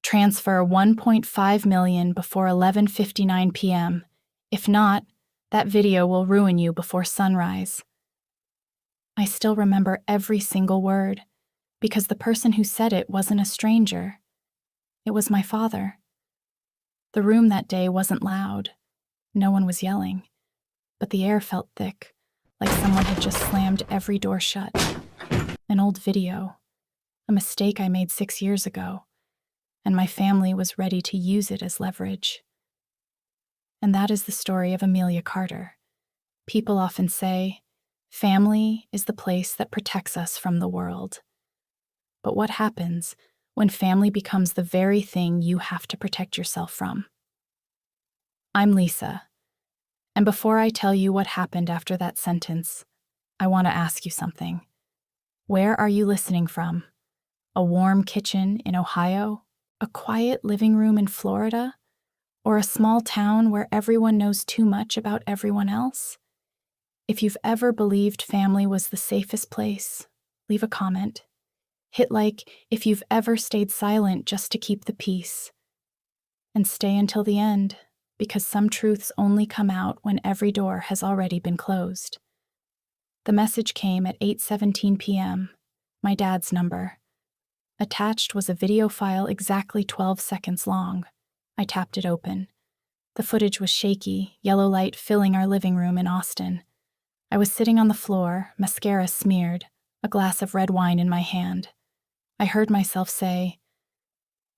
Transfer 1.5 million before 11:59 p.m. If not, that video will ruin you before sunrise. I still remember every single word, because the person who said it wasn't a stranger. It was my father. The room that day wasn't loud. No one was yelling, but the air felt thick, like someone had just slammed every door shut. An old video, a mistake I made 6 years ago, and my family was ready to use it as leverage. And that is the story of Amelia Carter. People often say, family is the place that protects us from the world. But what happens when family becomes the very thing you have to protect yourself from? I'm Lisa, and before I tell you what happened after that sentence, I want to ask you something. Where are you listening from? A warm kitchen in Ohio? A quiet living room in Florida? Or a small town where everyone knows too much about everyone else? If you've ever believed family was the safest place, leave a comment. Hit like if you've ever stayed silent just to keep the peace. And stay until the end, because some truths only come out when every door has already been closed. The message came at 8:17 p.m., my dad's number. Attached was a video file exactly 12 seconds long. I tapped it open. The footage was shaky, yellow light filling our living room in Austin. I was sitting on the floor, mascara smeared, a glass of red wine in my hand. I heard myself say,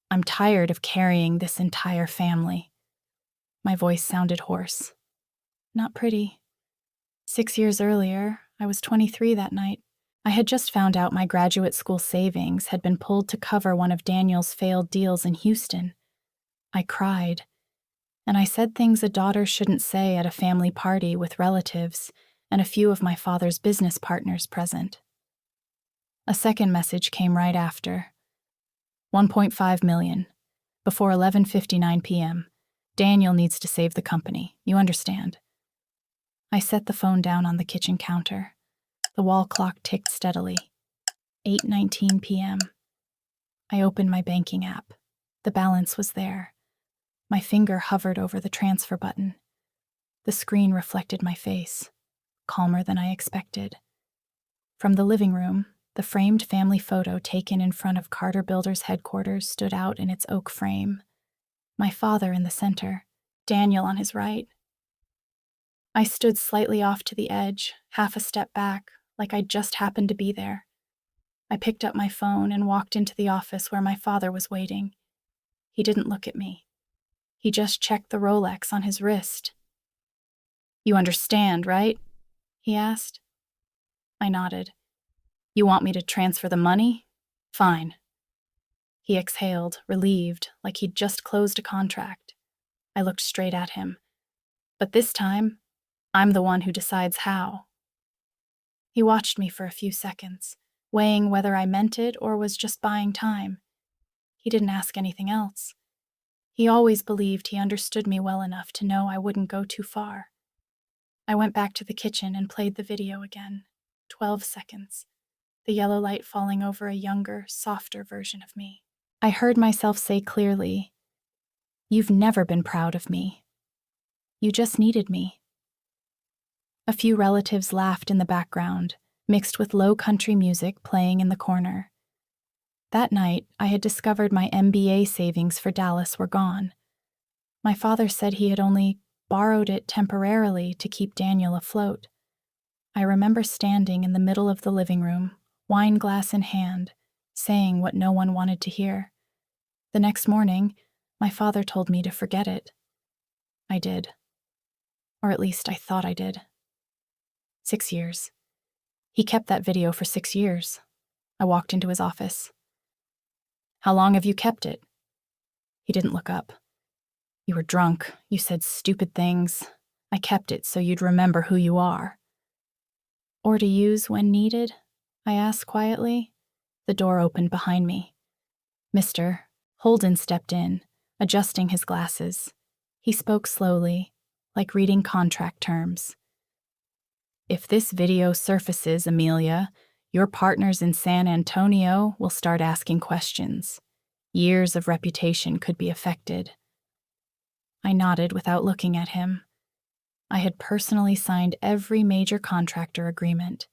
"I'm tired of carrying this entire family." My voice sounded hoarse. Not pretty. 6 years earlier, I was 23 that night. I had just found out my graduate school savings had been pulled to cover one of Daniel's failed deals in Houston. I cried, and I said things a daughter shouldn't say at a family party with relatives and a few of my father's business partners present. A second message came right after. 1.5 million, before 11:59 p.m. Daniel needs to save the company, you understand. I set the phone down on the kitchen counter. The wall clock ticked steadily. 8:19 p.m. I opened my banking app. The balance was there. My finger hovered over the transfer button. The screen reflected my face, calmer than I expected. From the living room, the framed family photo taken in front of Carter Builders headquarters stood out in its oak frame. My father in the center, Daniel on his right. I stood slightly off to the edge, half a step back, like I'd just happened to be there. I picked up my phone and walked into the office where my father was waiting. He didn't look at me. He just checked the Rolex on his wrist. "You understand, right?" he asked. I nodded. "You want me to transfer the money? Fine." He exhaled, relieved, like he'd just closed a contract. I looked straight at him. But this time, I'm the one who decides how. He watched me for a few seconds, weighing whether I meant it or was just buying time. He didn't ask anything else. He always believed he understood me well enough to know I wouldn't go too far. I went back to the kitchen and played the video again. 12 seconds. The yellow light falling over a younger, softer version of me. I heard myself say clearly, "You've never been proud of me. You just needed me." A few relatives laughed in the background, mixed with low country music playing in the corner. That night, I had discovered my MBA savings for Dallas were gone. My father said he had only borrowed it temporarily to keep Daniel afloat. I remember standing in the middle of the living room, wine glass in hand, saying what no one wanted to hear. The next morning, my father told me to forget it. I did. Or at least I thought I did. 6 years. He kept that video for 6 years. I walked into his office. "How long have you kept it?" He didn't look up. "You were drunk. You said stupid things. I kept it so you'd remember who you are." "Or to use when needed?" I asked quietly. The door opened behind me. "Mr." Holden stepped in, adjusting his glasses. He spoke slowly, like reading contract terms. "If this video surfaces, Amelia, your partners in San Antonio will start asking questions. Years of reputation could be affected. I nodded without looking at him. I had personally signed every major contractor agreement.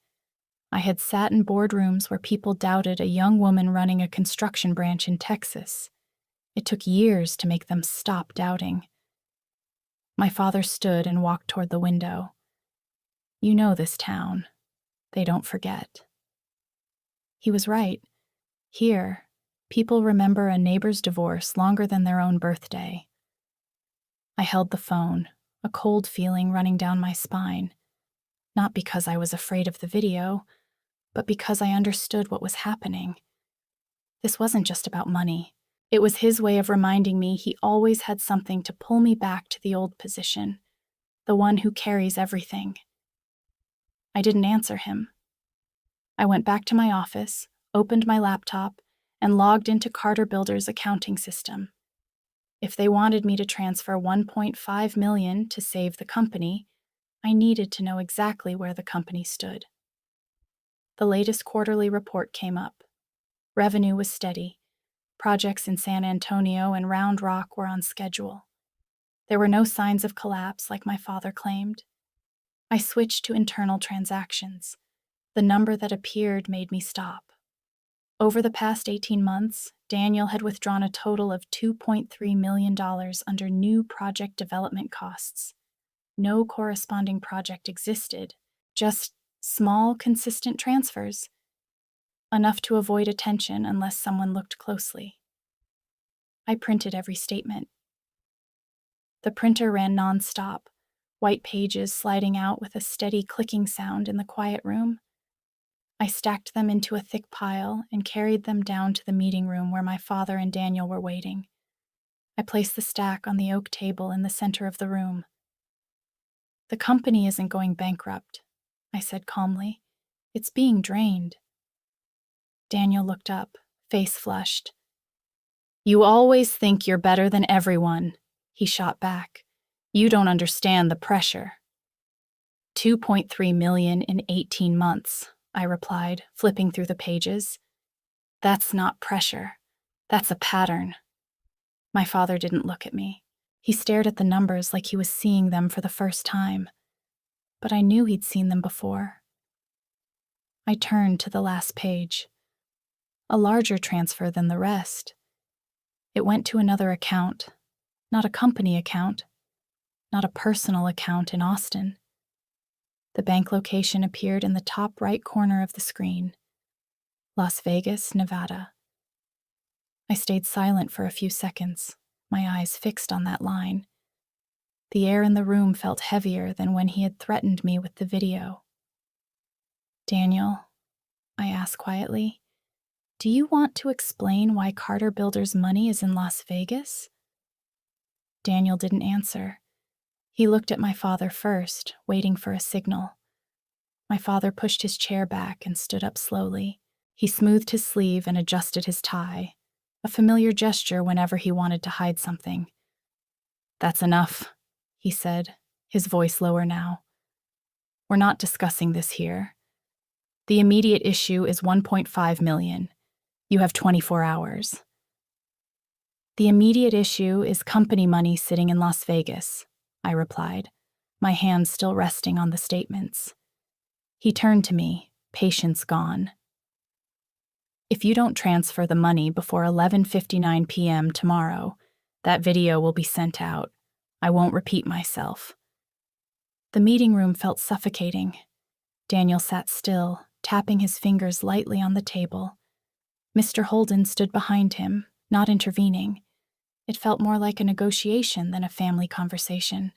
I had sat in boardrooms where people doubted a young woman running a construction branch in Texas. It took years to make them stop doubting. My father stood and walked toward the window. You know this town. They don't forget. He was right. Here, people remember a neighbor's divorce longer than their own birthday. I held the phone, a cold feeling running down my spine. Not because I was afraid of the video, but because I understood what was happening. This wasn't just about money. It was his way of reminding me he always had something to pull me back to the old position, the one who carries everything. I didn't answer him. I went back to my office, opened my laptop, and logged into Carter Builder's accounting system. If they wanted me to transfer $1.5 million to save the company, I needed to know exactly where the company stood. The latest quarterly report came up. Revenue was steady. Projects in San Antonio and Round Rock were on schedule. There were no signs of collapse like my father claimed. I switched to internal transactions. The number that appeared made me stop. Over the past 18 months, Daniel had withdrawn a total of $2.3 million under new project development costs. No corresponding project existed, just small, consistent transfers. Enough to avoid attention unless someone looked closely. I printed every statement. The printer ran nonstop, white pages sliding out with a steady clicking sound in the quiet room. I stacked them into a thick pile and carried them down to the meeting room where my father and Daniel were waiting. I placed the stack on the oak table in the center of the room. The company isn't going bankrupt, I said calmly. It's being drained. Daniel looked up, face flushed. You always think you're better than everyone, he shot back. You don't understand the pressure. $2.3 million in 18 months, I replied, flipping through the pages. That's not pressure. That's a pattern. My father didn't look at me. He stared at the numbers like he was seeing them for the first time. But I knew he'd seen them before. I turned to the last page. A larger transfer than the rest. It went to another account, not a company account, not a personal account in Austin. The bank location appeared in the top right corner of the screen. Las Vegas, Nevada. I stayed silent for a few seconds, my eyes fixed on that line. The air in the room felt heavier than when he had threatened me with the video. Daniel, I asked quietly, do you want to explain why Carter Builder's money is in Las Vegas? Daniel didn't answer. He looked at my father first, waiting for a signal. My father pushed his chair back and stood up slowly. He smoothed his sleeve and adjusted his tie, a familiar gesture whenever he wanted to hide something. That's enough, he said, his voice lower now. We're not discussing this here. The immediate issue is $1.5 million. You have 24 hours. The immediate issue is company money sitting in Las Vegas, I replied, my hands still resting on the statements. He turned to me, patience gone. If you don't transfer the money before 11:59 p.m. tomorrow, that video will be sent out. I won't repeat myself. The meeting room felt suffocating. Daniel sat still, tapping his fingers lightly on the table. Mr. Holden stood behind him, not intervening. It felt more like a negotiation than a family conversation.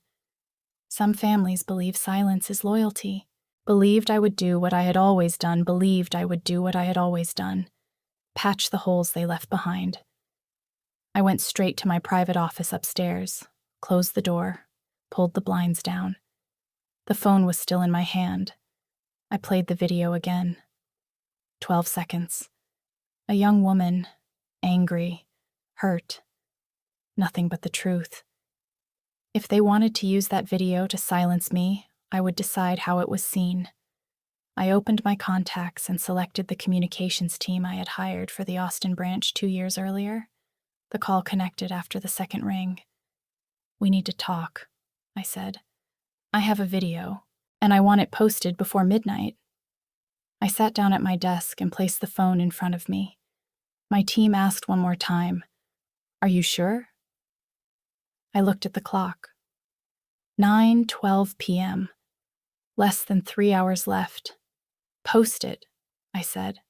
Some families believe silence is loyalty. Believed I would do what I had always done, believed I would do what I had always done. Patch the holes they left behind. I went straight to my private office upstairs, closed the door, pulled the blinds down. The phone was still in my hand. I played the video again. 12 seconds. A young woman, angry, hurt. Nothing but the truth. If they wanted to use that video to silence me, I would decide how it was seen. I opened my contacts and selected the communications team I had hired for the Austin branch 2 years earlier. The call connected after the second ring. "We need to talk," I said. "I have a video, and I want it posted before midnight." I sat down at my desk and placed the phone in front of me. My team asked one more time, "Are you sure?" I looked at the clock. 9:12 p.m. Less than 3 hours left. "Post it," I said.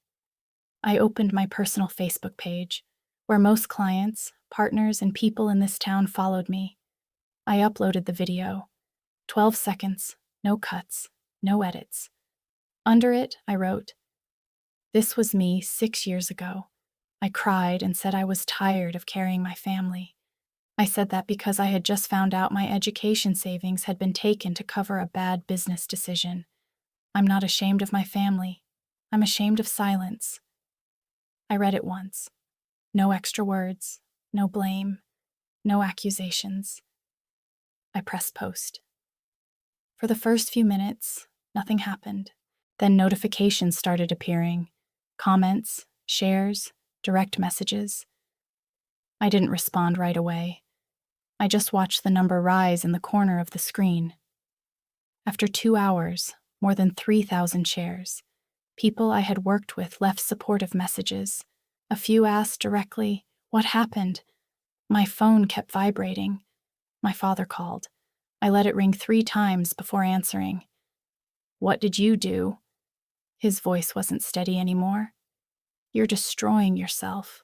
I opened my personal Facebook page, where most clients, partners, and people in this town followed me. I uploaded the video. 12 seconds, no cuts, no edits. Under it, I wrote, "This was me 6 years ago. I cried and said I was tired of carrying my family. I said that because I had just found out my education savings had been taken to cover a bad business decision. I'm not ashamed of my family. I'm ashamed of silence." I read it once. No extra words, no blame, no accusations. I pressed post. For the first few minutes, nothing happened. Then notifications started appearing. Comments, shares, direct messages. I didn't respond right away. I just watched the number rise in the corner of the screen. After 2 hours, more than 3,000 shares. People I had worked with left supportive messages. A few asked directly, "What happened?" My phone kept vibrating. My father called. I let it ring 3 times before answering. "What did you do?" His voice wasn't steady anymore. "You're destroying yourself."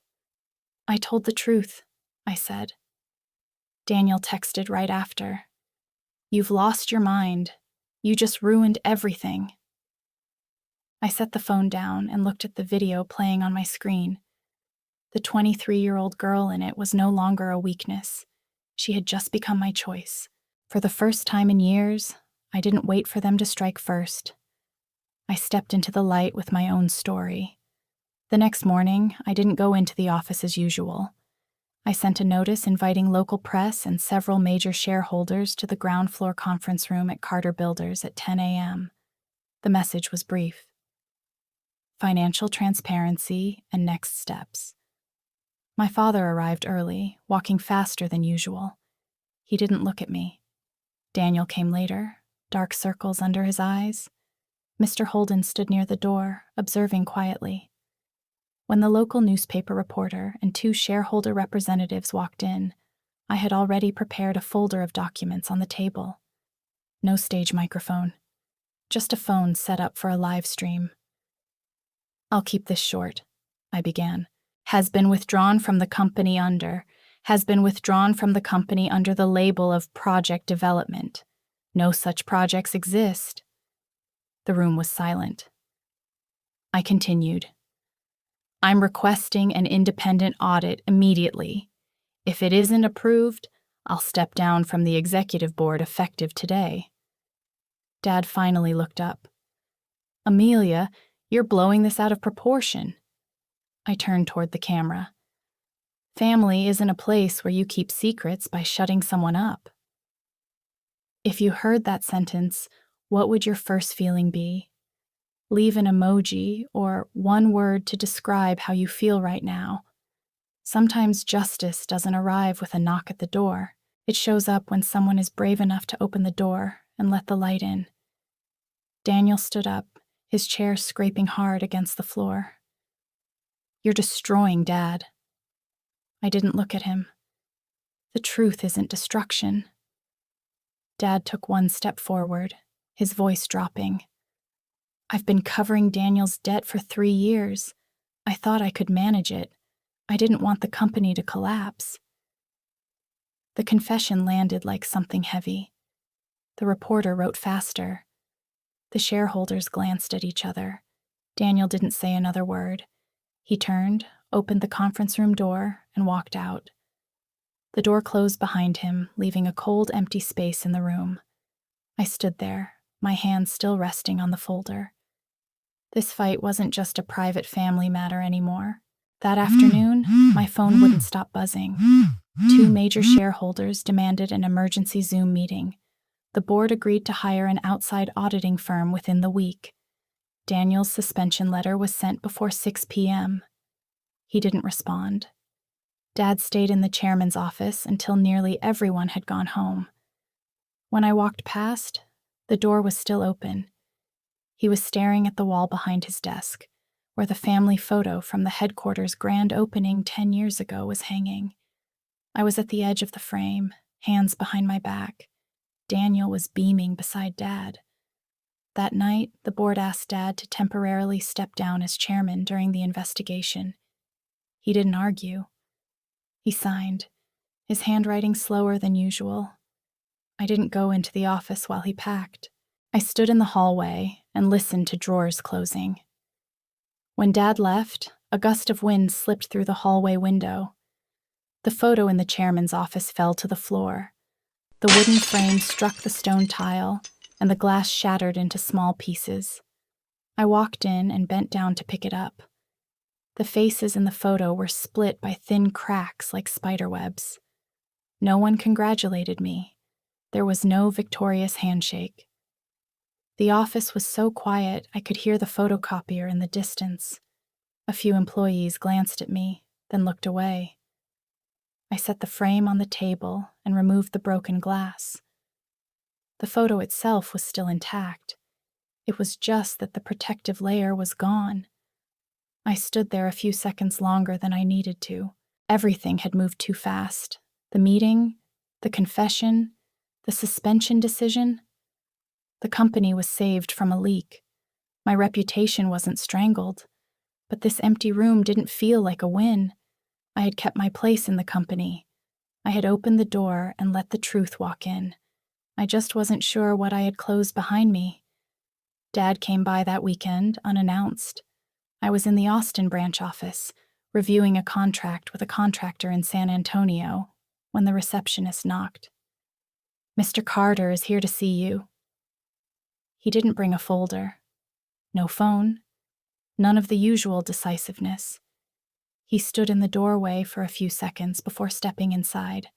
"I told the truth," I said. Daniel texted right after. "You've lost your mind. You just ruined everything." I set the phone down and looked at the video playing on my screen. The 23-year-old girl in it was no longer a weakness. She had just become my choice. For the first time in years, I didn't wait for them to strike first. I stepped into the light with my own story. The next morning, I didn't go into the office as usual. I sent a notice inviting local press and several major shareholders to the ground floor conference room at Carter Builders at 10 a.m. The message was brief. Financial transparency and next steps. My father arrived early, walking faster than usual. He didn't look at me. Daniel came later, dark circles under his eyes. Mr. Holden stood near the door, observing quietly. When the local newspaper reporter and 2 shareholder representatives walked in, I had already prepared a folder of documents on the table. No stage microphone. Just a phone set up for a live stream. "I'll keep this short," I began. "Has been withdrawn from the company under the label of project development. No such projects exist." The room was silent. I continued. "I'm requesting an independent audit immediately. If it isn't approved, I'll step down from the executive board effective today." Dad finally looked up. "Amelia, you're blowing this out of proportion." I turned toward the camera. "Family isn't a place where you keep secrets by shutting someone up." If you heard that sentence, what would your first feeling be? Leave an emoji or one word to describe how you feel right now. Sometimes justice doesn't arrive with a knock at the door. It shows up when someone is brave enough to open the door and let the light in. Daniel stood up, his chair scraping hard against the floor. "You're destroying Dad." I didn't look at him. The truth isn't destruction. Dad took one step forward, his voice dropping. "I've been covering Daniel's debt for 3 years. I thought I could manage it. I didn't want the company to collapse." The confession landed like something heavy. The reporter wrote faster. The shareholders glanced at each other. Daniel didn't say another word. He turned, opened the conference room door, and walked out. The door closed behind him, leaving a cold, empty space in the room. I stood there, my hands still resting on the folder. This fight wasn't just a private family matter anymore. That afternoon, my phone wouldn't stop buzzing. 2 major shareholders demanded an emergency Zoom meeting. The board agreed to hire an outside auditing firm within the week. Daniel's suspension letter was sent before 6 p.m. He didn't respond. Dad stayed in the chairman's office until nearly everyone had gone home. When I walked past, the door was still open. He was staring at the wall behind his desk, where the family photo from the headquarters grand opening 10 years ago was hanging. I was at the edge of the frame, hands behind my back. Daniel was beaming beside Dad. That night, the board asked Dad to temporarily step down as chairman during the investigation. He didn't argue. He signed, his handwriting slower than usual. I didn't go into the office while he packed. I stood in the hallway and listened to drawers closing. When Dad left, a gust of wind slipped through the hallway window. The photo in the chairman's office fell to the floor. The wooden frame struck the stone tile, and the glass shattered into small pieces. I walked in and bent down to pick it up. The faces in the photo were split by thin cracks like spiderwebs. No one congratulated me. There was no victorious handshake. The office was so quiet I could hear the photocopier in the distance. A few employees glanced at me, then looked away. I set the frame on the table and removed the broken glass. The photo itself was still intact. It was just that the protective layer was gone. I stood there a few seconds longer than I needed to. Everything had moved too fast. The meeting, the confession, the suspension decision. The company was saved from a leak. My reputation wasn't strangled. But this empty room didn't feel like a win. I had kept my place in the company. I had opened the door and let the truth walk in. I just wasn't sure what I had closed behind me. Dad came by that weekend, unannounced. I was in the Austin branch office, reviewing a contract with a contractor in San Antonio, when the receptionist knocked. "Mr. Carter is here to see you." He didn't bring a folder. No phone. None of the usual decisiveness. He stood in the doorway for a few seconds before stepping inside.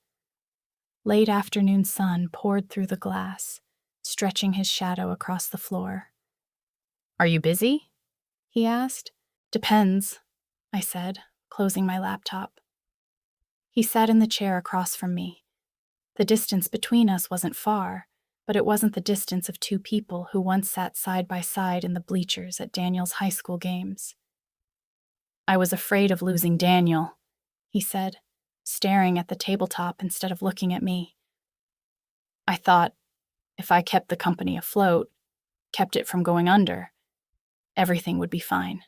Late afternoon sun poured through the glass, stretching his shadow across the floor. "Are you busy?" he asked. "Depends," I said, closing my laptop. He sat in the chair across from me. The distance between us wasn't far, but it wasn't the distance of two people who once sat side by side in the bleachers at Daniel's high school games. "I was afraid of losing Daniel," he said, staring at the tabletop instead of looking at me. "I thought, if I kept the company afloat, kept it from going under, everything would be fine."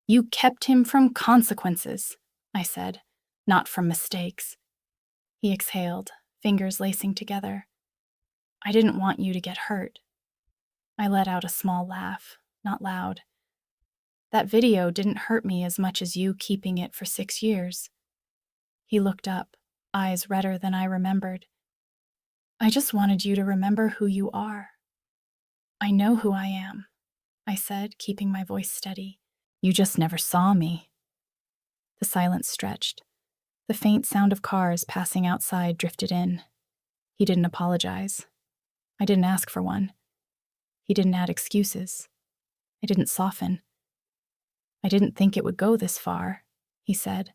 "You kept him from consequences," I said, "not from mistakes." He exhaled, fingers lacing together. "I didn't want you to get hurt." I let out a small laugh, not loud. "That video didn't hurt me as much as you keeping it for 6 years. He looked up, eyes redder than I remembered. "I just wanted you to remember who you are." "I know who I am," I said, keeping my voice steady. "You just never saw me." The silence stretched. The faint sound of cars passing outside drifted in. He didn't apologize. I didn't ask for one. He didn't add excuses. I didn't soften. "I didn't think it would go this far," he said.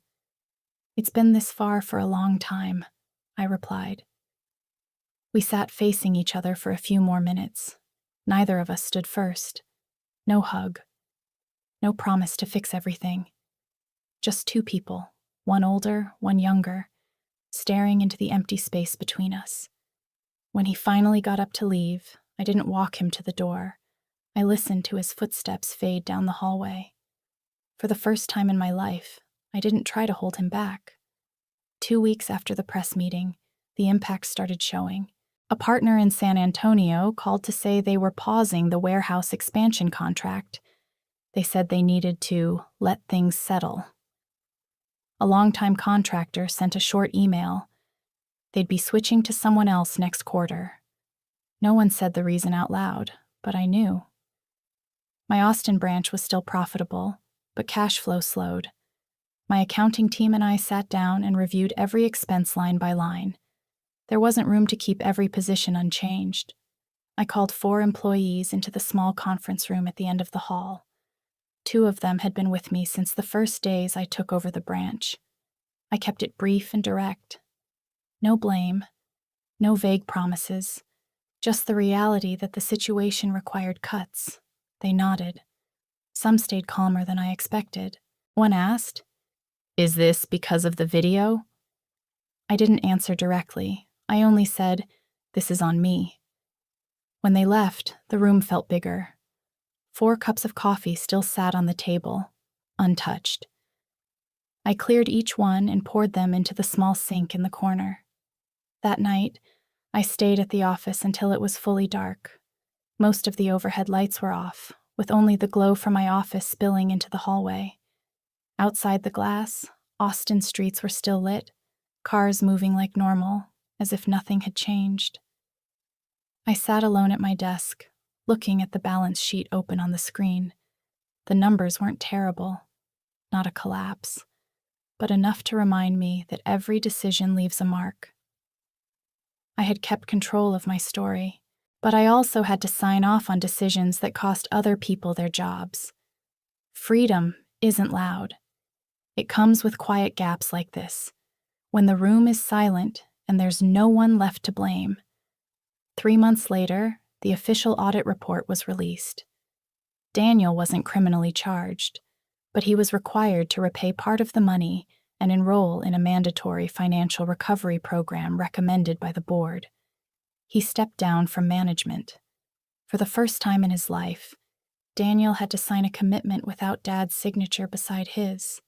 "It's been this far for a long time," I replied. We sat facing each other for a few more minutes. Neither of us stood first. No hug. No promise to fix everything. Just two people, one older, one younger, staring into the empty space between us. When he finally got up to leave, I didn't walk him to the door. I listened to his footsteps fade down the hallway. For the first time in my life, I didn't try to hold him back. 2 weeks after the press meeting, the impact started showing. A partner in San Antonio called to say they were pausing the warehouse expansion contract. They said they needed to let things settle. A longtime contractor sent a short email. They'd be switching to someone else next quarter. No one said the reason out loud, but I knew. My Austin branch was still profitable, but cash flow slowed. My accounting team and I sat down and reviewed every expense line by line. There wasn't room to keep every position unchanged. I called 4 employees into the small conference room at the end of the hall. 2 of them had been with me since the first days I took over the branch. I kept it brief and direct. No blame, no vague promises, just the reality that the situation required cuts. They nodded. Some stayed calmer than I expected. One asked, "Is this because of the video?" I didn't answer directly. I only said, "This is on me." When they left, the room felt bigger. 4 cups of coffee still sat on the table, untouched. I cleared each one and poured them into the small sink in the corner. That night, I stayed at the office until it was fully dark. Most of the overhead lights were off, with only the glow from my office spilling into the hallway. Outside the glass, Austin streets were still lit, cars moving like normal, as if nothing had changed. I sat alone at my desk, looking at the balance sheet open on the screen. The numbers weren't terrible, not a collapse, but enough to remind me that every decision leaves a mark. I had kept control of my story, but I also had to sign off on decisions that cost other people their jobs. Freedom isn't loud. It comes with quiet gaps like this, when the room is silent and there's no one left to blame. 3 months later, the official audit report was released. Daniel wasn't criminally charged, but he was required to repay part of the money and enroll in a mandatory financial recovery program recommended by the board. He stepped down from management. For the first time in his life, Daniel had to sign a commitment without Dad's signature beside his.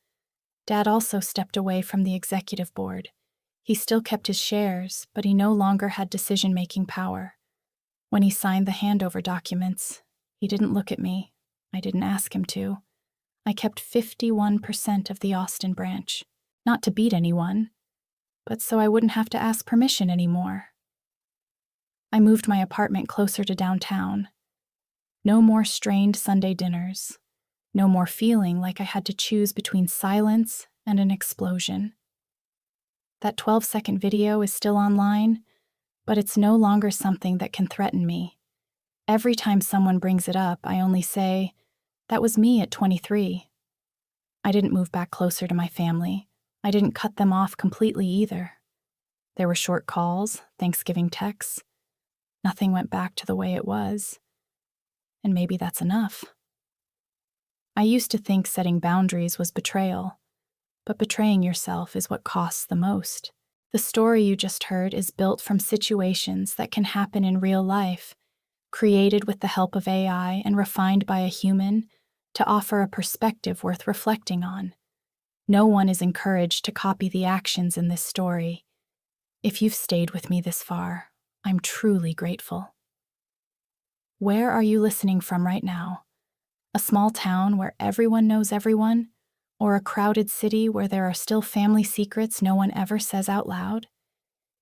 Dad also stepped away from the executive board. He still kept his shares, but he no longer had decision-making power. When he signed the handover documents, he didn't look at me. I didn't ask him to. I kept 51% of the Austin branch. Not to beat anyone, but so I wouldn't have to ask permission anymore. I moved my apartment closer to downtown. No more strained Sunday dinners. No more feeling like I had to choose between silence and an explosion. That 12-second video is still online, but it's no longer something that can threaten me. Every time someone brings it up, I only say, "That was me at 23. I didn't move back closer to my family. I didn't cut them off completely either. There were short calls, Thanksgiving texts. Nothing went back to the way it was. And maybe that's enough. I used to think setting boundaries was betrayal, but betraying yourself is what costs the most. The story you just heard is built from situations that can happen in real life, created with the help of AI and refined by a human to offer a perspective worth reflecting on. No one is encouraged to copy the actions in this story. If you've stayed with me this far, I'm truly grateful. Where are you listening from right now? A small town where everyone knows everyone? Or a crowded city where there are still family secrets no one ever says out loud?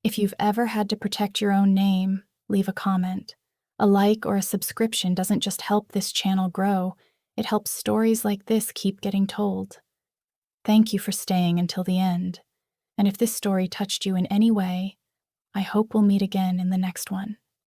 If you've ever had to protect your own name, leave a comment. A like or a subscription doesn't just help this channel grow, it helps stories like this keep getting told. Thank you for staying until the end. And if this story touched you in any way, I hope we'll meet again in the next one.